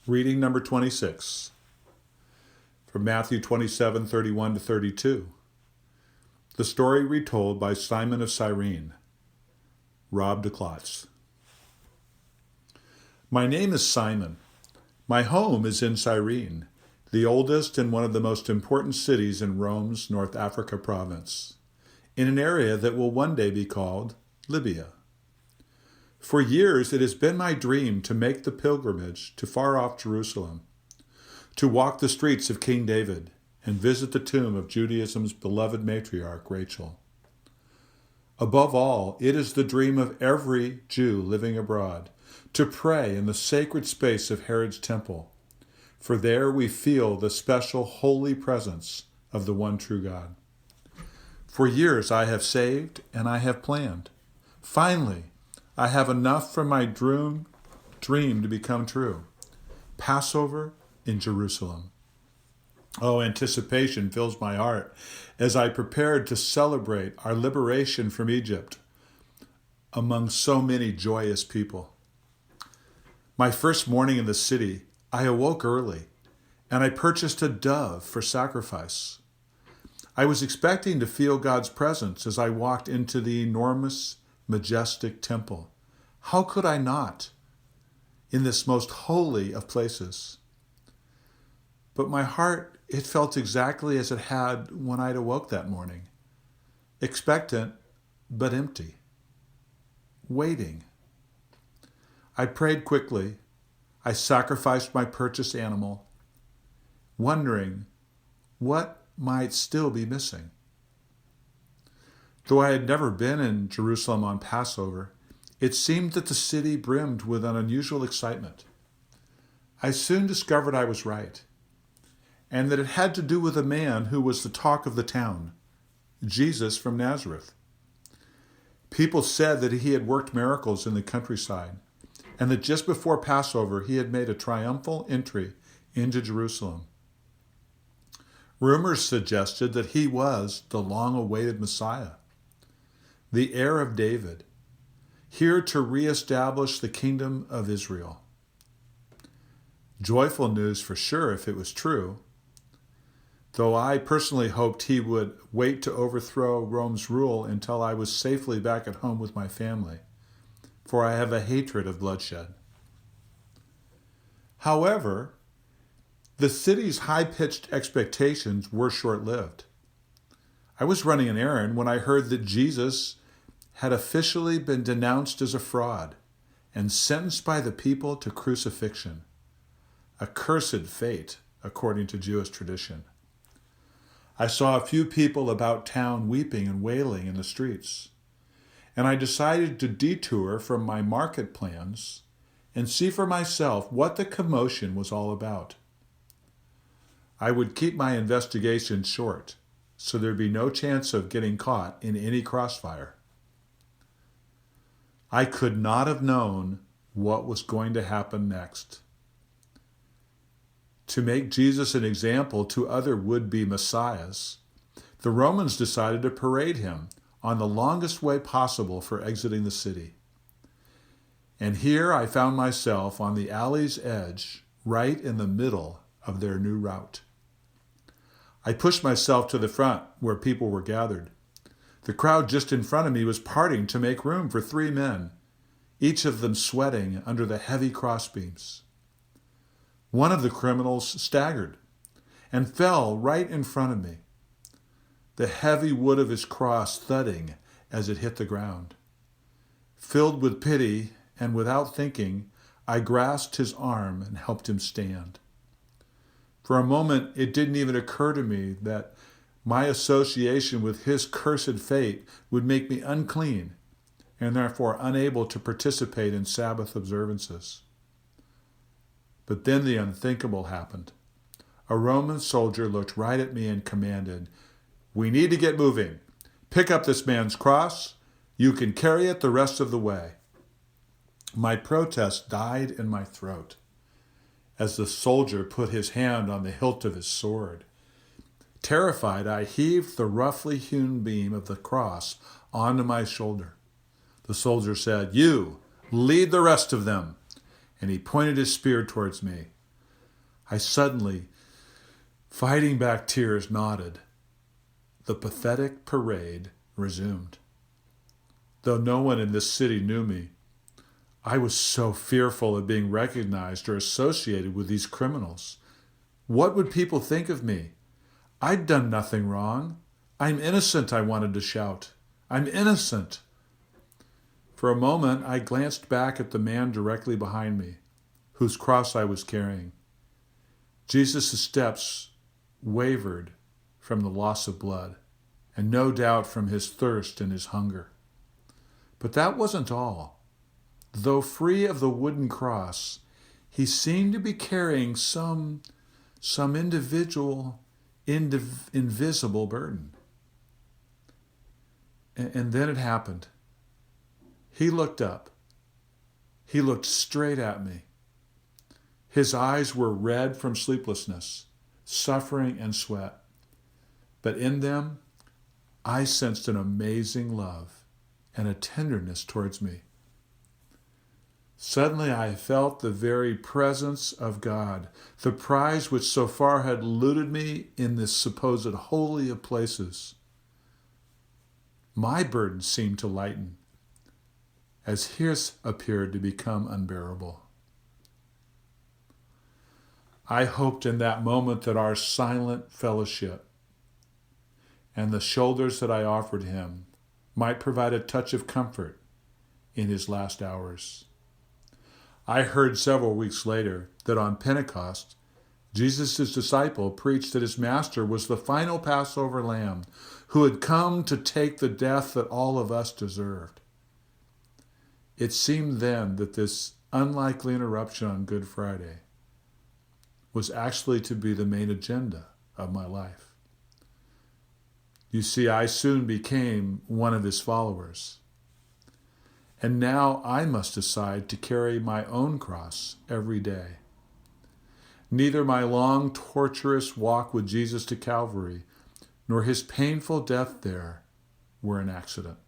Reading number 26 from Matthew 27:31 to 32. The story retold by Simon of Cyrene. Rob DeKlotz. My name is Simon. My home is in Cyrene, the oldest and one of the most important cities in Rome's North Africa province, in an area that will one day be called Libya. For years, it has been my dream to make the pilgrimage to far-off Jerusalem, to walk the streets of King David and visit the tomb of Judaism's beloved matriarch, Rachel. Above all, it is the dream of every Jew living abroad to pray in the sacred space of Herod's temple, for there we feel the special holy presence of the one true God. For years I have saved and I have planned. Finally, I have enough for my dream to become true. Passover in Jerusalem. Oh, anticipation fills my heart as I prepared to celebrate our liberation from Egypt among so many joyous people. My first morning in the city, I awoke early and I purchased a dove for sacrifice. I was expecting to feel God's presence as I walked into the enormous, majestic temple. How could I not, in this most holy of places? But my heart, it felt exactly as it had when I'd awoke that morning, expectant but empty, waiting. I prayed quickly. I sacrificed my purchased animal, wondering what might still be missing. Though I had never been in Jerusalem on Passover, it seemed that the city brimmed with an unusual excitement. I soon discovered I was right, and that it had to do with a man who was the talk of the town, Jesus from Nazareth. People said that he had worked miracles in the countryside, and that just before Passover he had made a triumphal entry into Jerusalem. Rumors suggested that he was the long-awaited Messiah, the heir of David, here to reestablish the kingdom of Israel. Joyful news for sure if it was true, though I personally hoped he would wait to overthrow Rome's rule until I was safely back at home with my family, for I have a hatred of bloodshed. However, the city's high-pitched expectations were short-lived. I was running an errand when I heard that Jesus had officially been denounced as a fraud and sentenced by the people to crucifixion, a cursed fate according to Jewish tradition. I saw a few people about town weeping and wailing in the streets, and I decided to detour from my market plans and see for myself what the commotion was all about. I would keep my investigation short, so there'd be no chance of getting caught in any crossfire. I could not have known what was going to happen next. To make Jesus an example to other would-be messiahs, the Romans decided to parade him on the longest way possible for exiting the city. And here I found myself on the alley's edge, right in the middle of their new route. I pushed myself to the front where people were gathered. The crowd just in front of me was parting to make room for 3 men, each of them sweating under the heavy crossbeams. One of the criminals staggered and fell right in front of me, the heavy wood of his cross thudding as it hit the ground. Filled with pity and without thinking, I grasped his arm and helped him stand. For a moment, it didn't even occur to me that my association with his cursed fate would make me unclean and therefore unable to participate in Sabbath observances. But then the unthinkable happened. A Roman soldier looked right at me and commanded, "We need to get moving. Pick up this man's cross. You can carry it the rest of the way." My protest died in my throat as the soldier put his hand on the hilt of his sword. Terrified, I heaved the roughly hewn beam of the cross onto my shoulder. The soldier said, "You, lead the rest of them." And he pointed his spear towards me. I suddenly, fighting back tears, nodded. The pathetic parade resumed. Though no one in this city knew me, I was so fearful of being recognized or associated with these criminals. What would people think of me? I'd done nothing wrong. I'm innocent, I wanted to shout. I'm innocent. For a moment, I glanced back at the man directly behind me, whose cross I was carrying. Jesus' steps wavered from the loss of blood, and no doubt from his thirst and his hunger. But that wasn't all. Though free of the wooden cross, he seemed to be carrying some individual, invisible burden. And then it happened. He looked up. He looked straight at me. His eyes were red from sleeplessness, suffering, and sweat. But in them, I sensed an amazing love and a tenderness towards me. Suddenly I felt the very presence of God, the prize which so far had eluded me in this supposed holy of places. My burden seemed to lighten, as his appeared to become unbearable. I hoped in that moment that our silent fellowship and the shoulders that I offered him might provide a touch of comfort in his last hours. I heard several weeks later that on Pentecost, Jesus' disciple preached that his master was the final Passover lamb who had come to take the death that all of us deserved. It seemed then that this unlikely interruption on Good Friday was actually to be the main agenda of my life. You see, I soon became one of his followers. And now I must decide to carry my own cross every day. Neither my long, torturous walk with Jesus to Calvary, nor his painful death there were an accident.